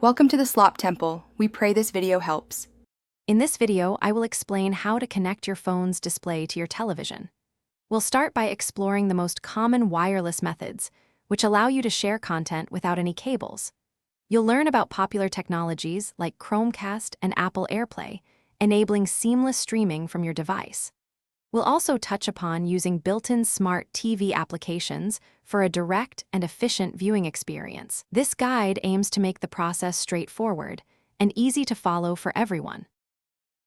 Welcome to the Slop Temple. We pray this video helps. In this video, I will explain how to connect your phone's display to your television. We'll start by exploring the most common wireless methods, which allow you to share content without any cables. You'll learn about popular technologies like Chromecast and Apple AirPlay, enabling seamless streaming from your device. We'll also touch upon using built-in smart TV applications for a direct and efficient viewing experience. This guide aims to make the process straightforward and easy to follow for everyone.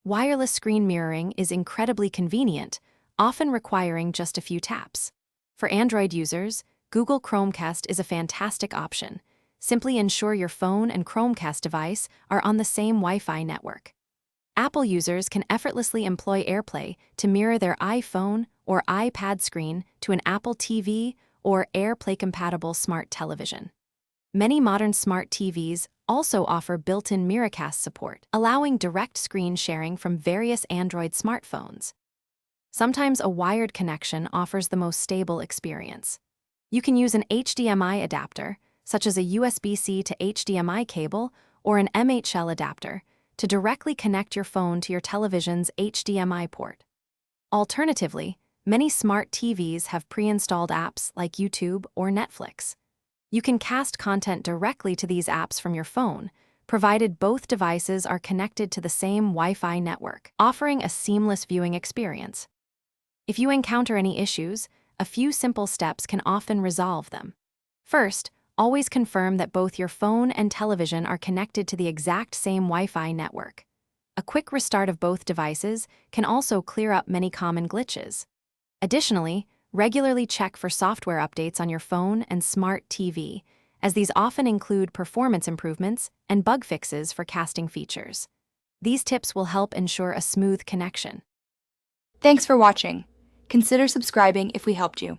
Wireless screen mirroring is incredibly convenient, often requiring just a few taps. For Android users, Google Chromecast is a fantastic option. Simply ensure your phone and Chromecast device are on the same Wi-Fi network. Apple users can effortlessly employ AirPlay to mirror their iPhone or iPad screen to an Apple TV or AirPlay-compatible smart television. Many modern smart TVs also offer built-in Miracast support, allowing direct screen sharing from various Android smartphones. Sometimes a wired connection offers the most stable experience. You can use an HDMI adapter, such as a USB-C to HDMI cable or an MHL adapter, to directly connect your phone to your television's HDMI port. Alternatively, many smart TVs have pre-installed apps like YouTube or Netflix. You can cast content directly to these apps from your phone, provided both devices are connected to the same Wi-Fi network, offering a seamless viewing experience. If you encounter any issues, a few simple steps can often resolve them. First, always confirm that both your phone and television are connected to the exact same Wi-Fi network. A quick restart of both devices can also clear up many common glitches. Additionally, regularly check for software updates on your phone and smart TV, as these often include performance improvements and bug fixes for casting features. These tips will help ensure a smooth connection. Thanks for watching. Consider subscribing if we helped you.